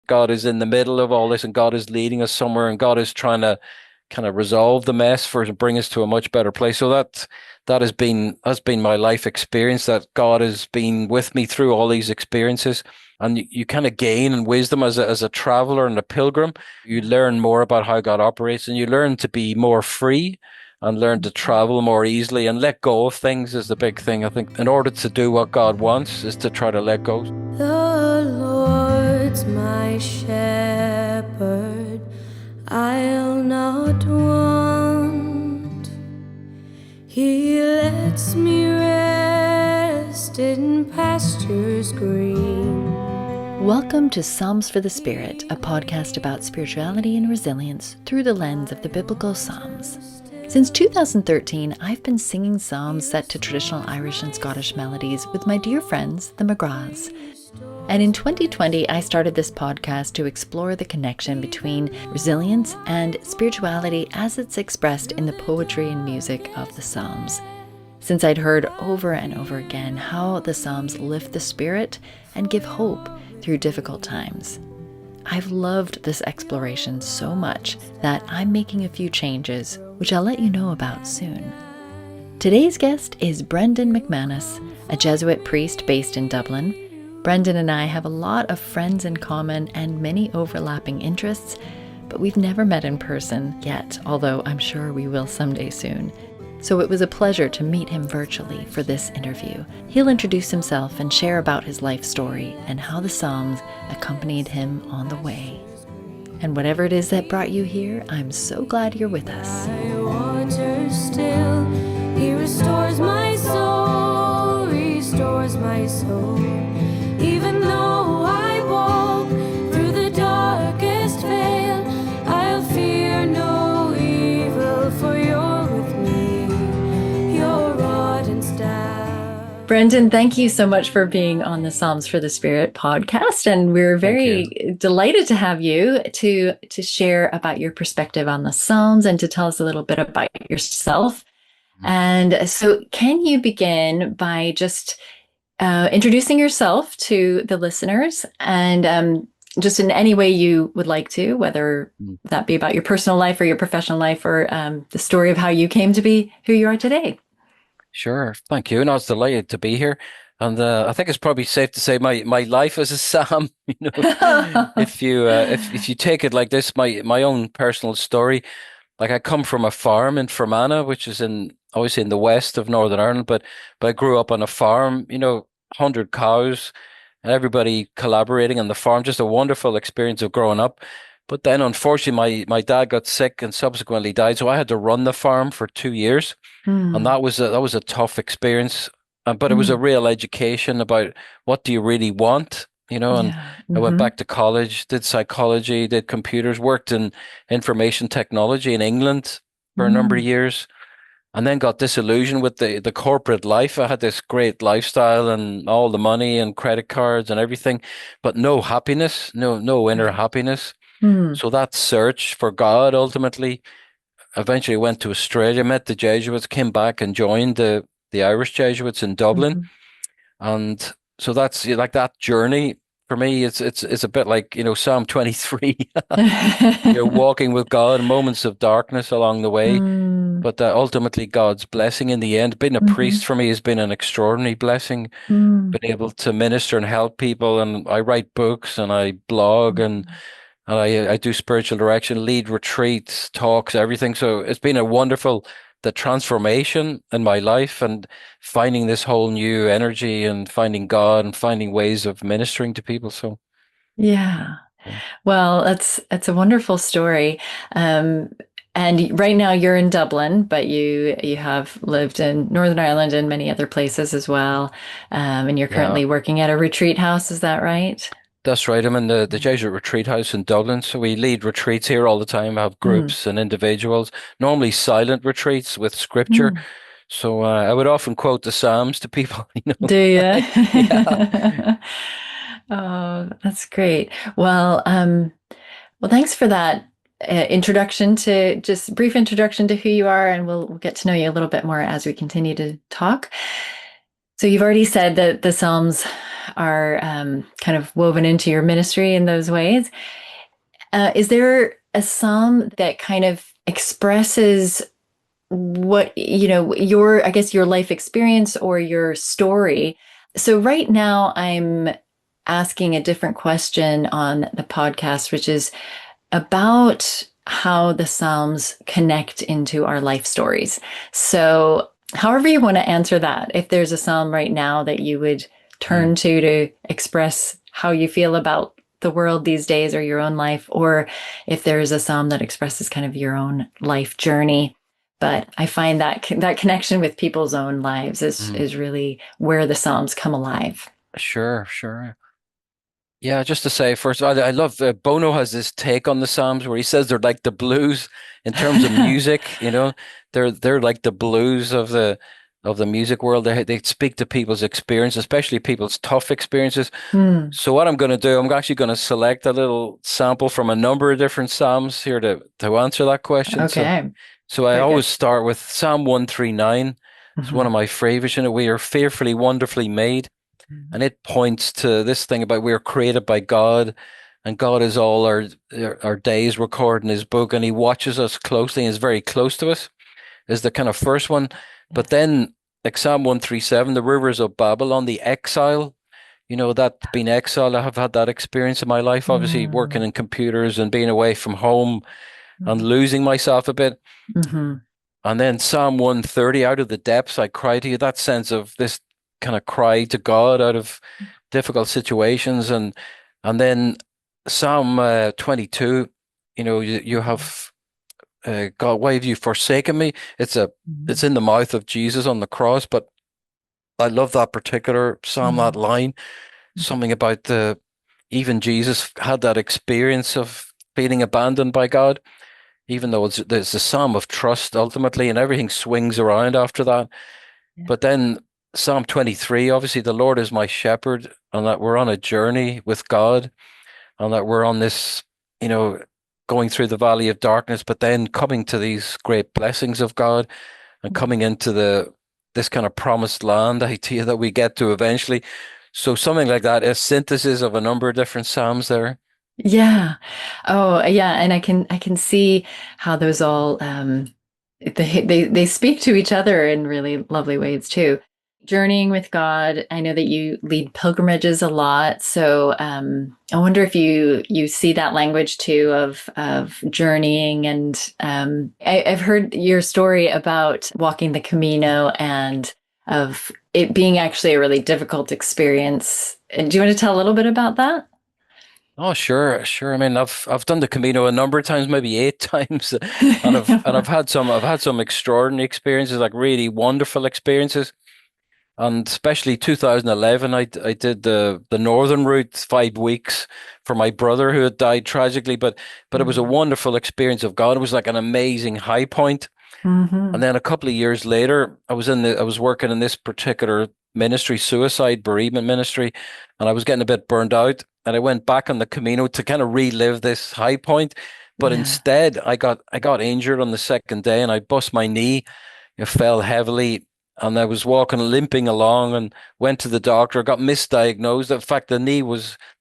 God is in the middle of all this, and God is leading us somewhere, and God is trying to kind of resolve the mess for to bring us to a much better place. So that has been my life experience, that God has been with me through all these experiences. And you kind of gain in wisdom as a traveler and a pilgrim. You learn more about how God operates, and you learn to be more free and learn to travel more easily and let go of things is the big thing. I think in order to do what God wants is to try to let go. The Lord's my shepherd, I'll not want. He lets me rest in pastures green. Welcome to Psalms for the Spirit, a podcast about spirituality and resilience through the lens of the biblical Psalms. Since 2013, I've been singing psalms set to traditional Irish and Scottish melodies with my dear friends, the McGraths. And in 2020, I started this podcast to explore the connection between resilience and spirituality as it's expressed in the poetry and music of the Psalms. Since I'd heard over and over again how the Psalms lift the spirit and give hope through difficult times. I've loved this exploration so much that I'm making a few changes, which I'll let you know about soon. Today's guest is Brendan McManus, a Jesuit priest based in Dublin. Brendan and I have a lot of friends in common and many overlapping interests, but we've never met in person yet, although I'm sure we will someday soon. So it was a pleasure to meet him virtually for this interview. He'll introduce himself and share about his life story and how the Psalms accompanied him on the way. And whatever it is that brought you here, I'm so glad you're with us. Water still, he restores my soul, restores my soul. Even though I walk through the darkest vale, I'll fear no evil, for you're with me, your rod and staff. Brendan, thank you so much for being on the Psalms for the Spirit podcast. And we're very delighted to have you to share about your perspective on the Psalms and to tell us a little bit about yourself. And so can you begin by just introducing yourself to the listeners and just in any way you would like to, whether that be about your personal life or your professional life or the story of how you came to be who you are today. Sure. Thank you. And I was delighted to be here. And I think it's probably safe to say my life as a Psalm, if you take it like this, my own personal story, like I come from a farm in Fermanagh, which is obviously in the west of Northern Ireland, but I grew up on a farm, 100 cows and everybody collaborating on the farm, just a wonderful experience of growing up. But then unfortunately my dad got sick and subsequently died. So I had to run the farm for 2 years. And that was a tough experience. But it was a real education about what do you really want, and I went back to college, did psychology, did computers, worked in information technology in England for a number of years, and then got disillusioned with the corporate life. I had this great lifestyle and all the money and credit cards and everything, but no happiness, no inner happiness. So that search for God ultimately eventually went to Australia, met the Jesuits, came back and joined the Irish Jesuits in Dublin. And so that's like that journey for me. It's a bit like, Psalm 23. You're walking with God, moments of darkness along the way, but ultimately God's blessing in the end. Being a priest for me has been an extraordinary blessing. Been able to minister and help people, and I write books and I blog and I do spiritual direction, lead retreats, talks, everything. So it's been a wonderful the transformation in my life and finding this whole new energy and finding God and finding ways of ministering to people. So, yeah. Well, that's a wonderful story. And right now you're in Dublin, but you have lived in Northern Ireland and many other places as well. And you're currently working at a retreat house. Is that right? That's right. I'm in the Jesuit retreat house in Dublin. So we lead retreats here all the time. I have groups and individuals, normally silent retreats with scripture. So I would often quote the Psalms to people. Do you? Yeah. Oh, that's great. Well, thanks for that brief introduction to who you are, and we'll get to know you a little bit more as we continue to talk. So you've already said that the Psalms are kind of woven into your ministry in those ways. Is there a psalm that kind of expresses what, your, I guess, your life experience or your story? So right now I'm asking a different question on the podcast, which is about how the Psalms connect into our life stories. So however you want to answer that, if there's a Psalm right now that you would turn to express how you feel about the world these days or your own life, or if there's a Psalm that expresses kind of your own life journey. But I find that that connection with people's own lives is really where the Psalms come alive. Sure, sure. Yeah, just to say first, I love Bono has this take on the Psalms where he says they're like the blues in terms of music. They're like the blues of the music world. They speak to people's experience, especially people's tough experiences. Hmm. So what I'm going to do, I'm actually going to select a little sample from a number of different Psalms here to answer that question. Okay. So I Very good. always start with Psalm 139. It's one Mhm. of my favorites. We are fearfully, wonderfully made. And it points to this thing about we are created by God, and God is all our days recorded in His book, and He watches us closely and is very close to us. Is the kind of first one, Yeah. but then like Psalm 137, the rivers of Babylon, the exile. That being exiled, I have had that experience in my life. Obviously, working Mm. in computers and being away from home and Mhm. losing myself a bit. Mhm. And then Psalm 130, out of the depths I cry to you, that sense of this kind of cry to God out of difficult situations. And then Psalm 22, you have God, why have you forsaken me? It's Mhm. in the mouth of Jesus on the cross, but I love that particular Psalm, that Mhm. line, something about even Jesus had that experience of feeling abandoned by God, even though there's a psalm of trust ultimately, and everything swings around after that. Yeah. But then Psalm 23, obviously, the Lord is my shepherd, and that we're on a journey with God, and that we're on this, you know, going through the valley of darkness, but then coming to these great blessings of God and coming into this kind of promised land idea that we get to eventually. So something like that, a synthesis of a number of different Psalms there. Yeah. Oh, yeah. And I can see how those all they speak to each other in really lovely ways too. Journeying with God. I know that you lead pilgrimages a lot, so I wonder if you see that language too of journeying. And I've heard your story about walking the Camino and of it being actually a really difficult experience. And do you want to tell a little bit about that? Oh, sure, sure. I mean, I've done the Camino a number of times, maybe 8 times, and I've had some extraordinary experiences, like really wonderful experiences. And especially 2011, I did the northern route 5 weeks for my brother who had died tragically, but it was a Mhm. wonderful experience of God. It was like an amazing high point. And Mhm. then a couple of years later, I was working in this particular ministry, suicide bereavement ministry, and I was getting a bit burned out. And I went back on the Camino to kind of relive this high point. But Yeah. instead, I got injured on the second day, and I bust my knee. It fell heavily, and I was walking, limping along, and went to the doctor. Got misdiagnosed. In fact, the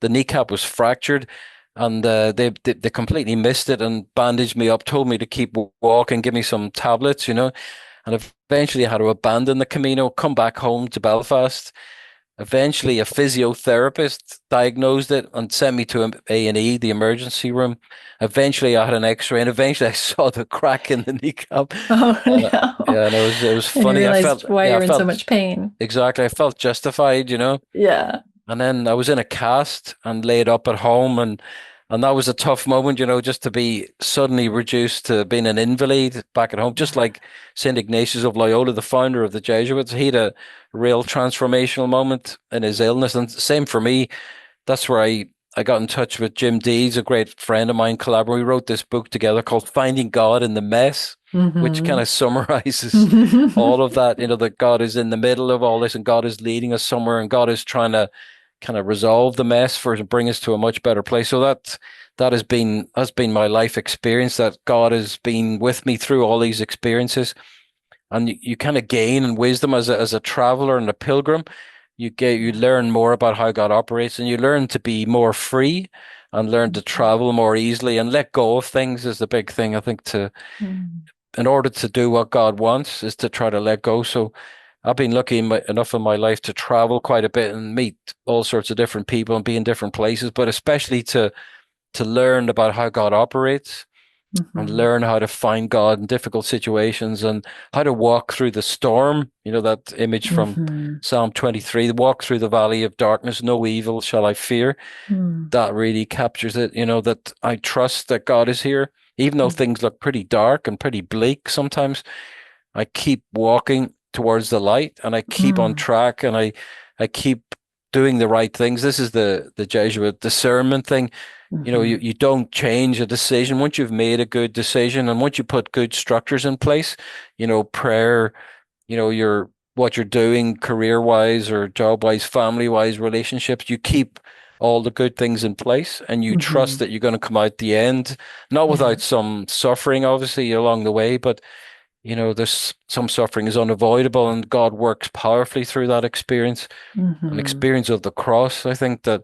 kneecap was fractured, and they completely missed it and bandaged me up. Told me to keep walking, give me some tablets, and eventually I had to abandon the Camino, come back home to Belfast. Eventually, a physiotherapist diagnosed it and sent me to A&E, the emergency room. Eventually, I had an X-ray, and eventually, I saw the crack in the kneecap. Oh And no. yeah, and it was And you funny. realized why Yeah, I you're in so felt much pain. exactly. I felt justified. Yeah. And then I was in a cast and laid up at home, and that was a tough moment, just to be suddenly reduced to being an invalid back at home, just Yeah. like Saint Ignatius of Loyola, the founder of the Jesuits. He had a real transformational moment in his illness, and same for me. That's where I got in touch with Jim Deeds, a great friend of mine, collaborator. We wrote this book together called Finding God in the Mess, which kind Hmm. of summarizes all of that, that God is in the middle of all this and God is leading us somewhere and God is trying to kind of resolve the mess for us and bring us to a much better place. So that has been my life experience, that God has been with me through all these experiences. And you kind of gain in wisdom as a traveler and a pilgrim. You learn more about how God operates, and you learn to be more free and learn to travel more easily and let go of things is the big thing. I think to Mm. in order to do what God wants is to try to let go. So I've been lucky enough in my life to travel quite a bit and meet all sorts of different people and be in different places, but especially to learn about how God operates and Mhm. learn how to find God in difficult situations and how to walk through the storm. You know, that image from Mhm. Psalm 23, walk through the valley of darkness, no evil shall I fear. Mm. That really captures it, that I trust that God is here. Even though Mm. things look pretty dark and pretty bleak sometimes, I keep walking towards the light and I keep on Mm. track and I keep doing the right things. This is the Jesuit discernment thing. Mhm. You don't change a decision once you've made a good decision and once you put good structures in place, prayer, your what you're doing career wise or job wise, family wise, relationships, you keep all the good things in place and you trust Mhm. that you're going to come out the end, not Yeah. without some suffering, obviously, along the way, but there's some suffering is unavoidable and God works powerfully through that experience, an Mhm. experience of the cross. I think that,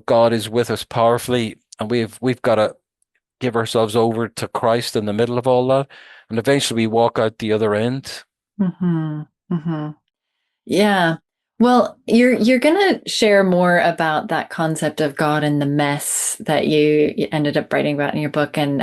God is with us powerfully and we've got to give ourselves over to Christ in the middle of all that. And eventually we walk out the other end. Mhm. Mhm. Yeah. Well, you're gonna share more about that concept of God in the mess that you ended up writing about in your book, and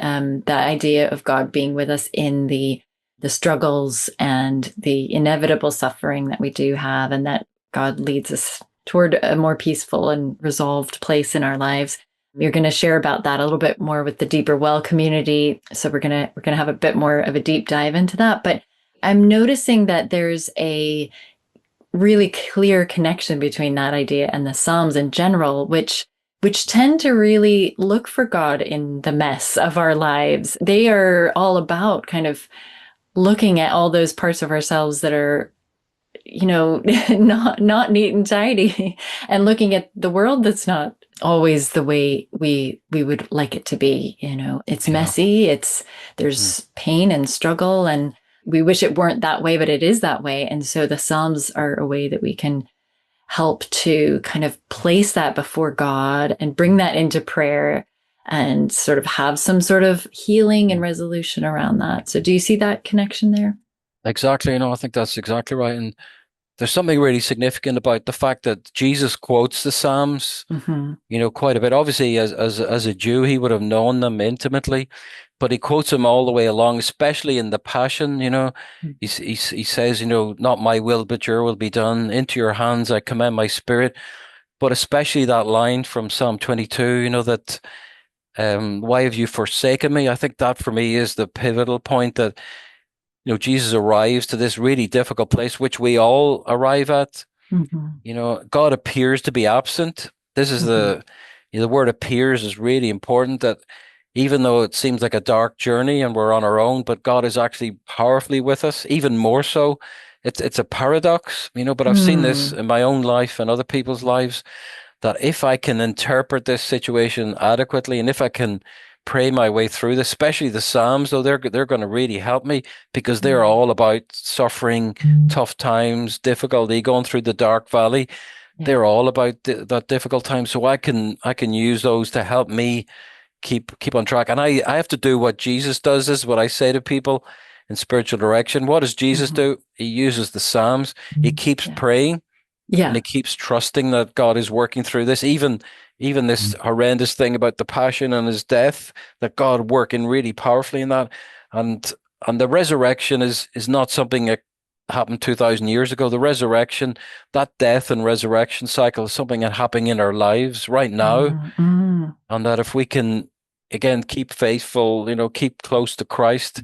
that idea of God being with us in the struggles and the inevitable suffering that we do have, and that God leads us toward a more peaceful and resolved place in our lives. You're going to share about that a little bit more with the Deeper Well community, so we're gonna have a bit more of a deep dive into that. But I'm noticing that there's a really clear connection between that idea and the Psalms in general, which tend to really look for God in the mess of our lives. They are all about kind of looking at all those parts of ourselves that are, not neat and tidy, and looking at the world that's not always the way we would like it to be. It's Yeah. messy, Mm. there's pain and struggle, and we wish it weren't that way, but it is that way. And so the Psalms are a way that we can help to kind of place that before God and bring Mm. that into prayer and sort of have some sort of healing and Mm. resolution around that. So do you see that connection there? Exactly. I think that's exactly right. And there's something really significant about the fact that Jesus quotes the Psalms, Mm-hmm. quite a bit. Obviously, as a Jew, he would have known them intimately, but he quotes them all the way along, especially in the Passion. He says, not my will, but your will be done. Into your hands I commend my spirit. But especially that line from Psalm 22, that why have you forsaken me? I think that for me is the pivotal point that, Jesus arrives to this really difficult place, which we all arrive at. Mm-hmm. God appears to be absent. This is Mm-hmm. the word appears is really important that even though it seems like a dark journey and we're on our own, but God is actually powerfully with us, even more so. It's a paradox, but I've seen this Mm. in my own life and other people's lives that if I can interpret this situation adequately and if I can pray my way through this, especially the Psalms, though they're going to really help me because they're Mm. all about suffering, tough times, difficulty, going through the dark valley. Yeah. They're all about that difficult time. So I can use those to help me keep on track. And I have to do what Jesus does. This is what I say to people in spiritual direction. What does Jesus Mm-hmm. do? He uses the Psalms. He keeps Yeah. praying and Yeah. he keeps trusting that God is working through this, even this horrendous thing about the passion and his death, that God working really powerfully in that, and the resurrection is not something that happened 2,000 years ago. The resurrection, that death and resurrection cycle is something that happening in our lives right now, Mm-hmm. and that if we can again keep faithful, keep close to Christ,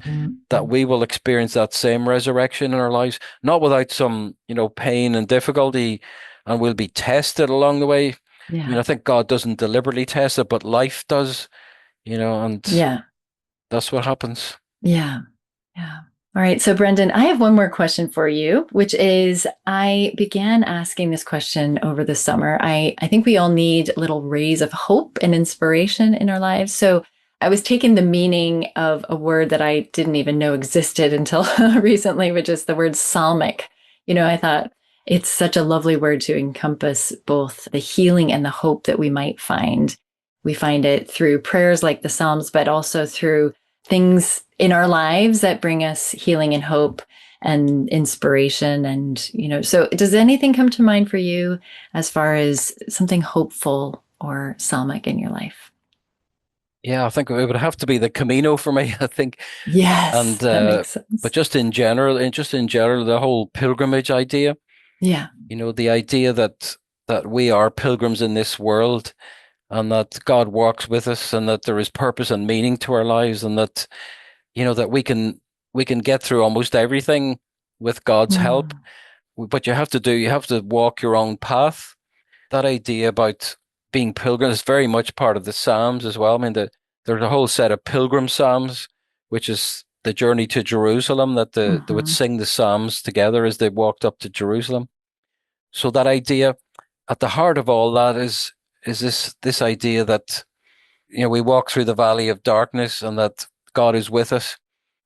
that we will experience that same resurrection in our lives, not without some, pain and difficulty, and we'll be tested along the way. Yeah. I think God doesn't deliberately test it, but life does, and Yeah. that's what happens. Yeah. Yeah. All right. So, Brendan, I have one more question for you, which is I began asking this question over the summer. I think we all need little rays of hope and inspiration in our lives. So, I was taking the meaning of a word that I didn't even know existed until recently, which is the word psalmic. I thought It's such a lovely word to encompass both the healing and the hope that we might find. We find it through prayers like the Psalms, but also through things in our lives that bring us healing and hope and inspiration. And, so does anything come to mind for you as far as something hopeful or psalmic in your life? Yeah, I think it would have to be the Camino for me, I think. Yes, And that makes sense. but just in general, the whole pilgrimage idea, Yeah. the idea that we are pilgrims in this world, and that God walks with us, and that there is purpose and meaning to our lives, and that that we can get through almost everything with God's help. Mm. But you have to walk your own path. That idea about being pilgrims is very much part of the Psalms as well. I mean, there's a whole set of pilgrim Psalms, which is the journey to Jerusalem, that they would Mhm. sing the Psalms together as they walked up to Jerusalem. So that idea, at the heart of all that, is this idea that we walk through the valley of darkness, and that God is with us,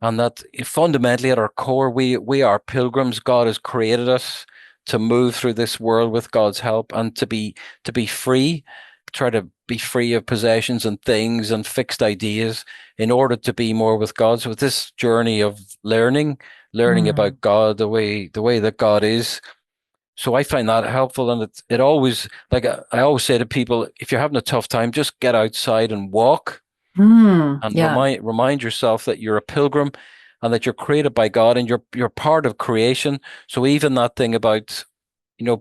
and that fundamentally at our core we are pilgrims. God has created us to move through this world with God's help, and to be free, try to be free of possessions and things and fixed ideas in order to be more with God. So this journey of learning Mm. about God, the way that God is. So I find that helpful, and it always, like I always say to people, if you're having a tough time, just get outside and walk, Mm. and Yeah. remind yourself that you're a pilgrim, and that you're created by God, and you're part of creation. So even that thing about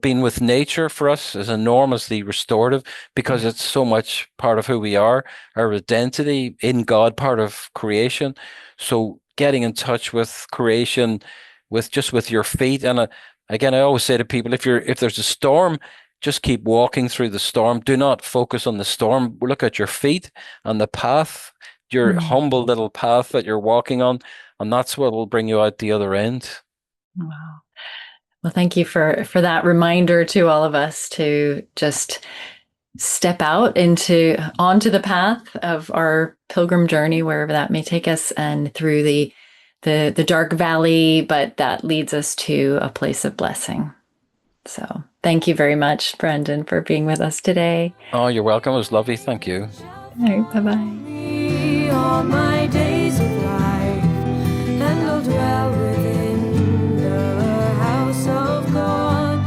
being with nature for us is enormously restorative, because Yeah. it's so much part of who we are, our identity in God, part of creation. So getting in touch with creation, with your feet. And again, I always say to people, if there's a storm, just keep walking through the storm. Do not focus on the storm. Look at your feet and the path, your Mm. humble little path that you're walking on, and that's what will bring you out the other end. Wow. Well, thank you for that reminder to all of us to just step out onto the path of our pilgrim journey, wherever that may take us, and through the dark valley, but that leads us to a place of blessing. So thank you very much, Brendan, for being with us today. Oh, you're welcome. It was lovely. Thank you. All right, bye-bye. Me all my days of life, and I'll dwell within the house of God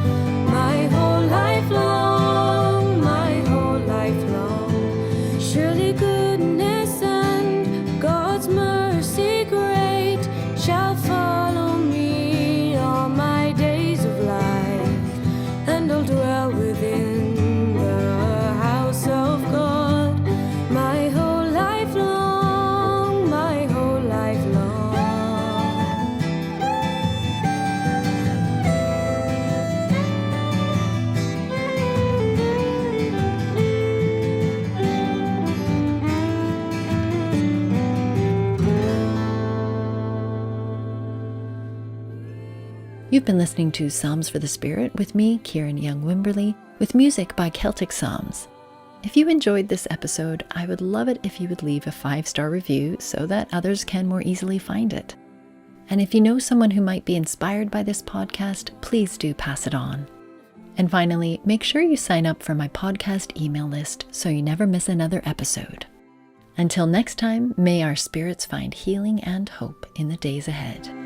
my whole life long, my whole life long. Surely goodness and God's mercy great shall follow me all my days of life, and I'll dwell within the house of God my whole life long, my whole life long. You've been listening to Psalms for the Spirit with me, Kieran Young-Wimberly, with music by Celtic Psalms. If you enjoyed this episode, I would love it if you would leave a 5-star review so that others can more easily find it. And if you know someone who might be inspired by this podcast, please do pass it on. And finally, make sure you sign up for my podcast email list so you never miss another episode. Until next time, may our spirits find healing and hope in the days ahead.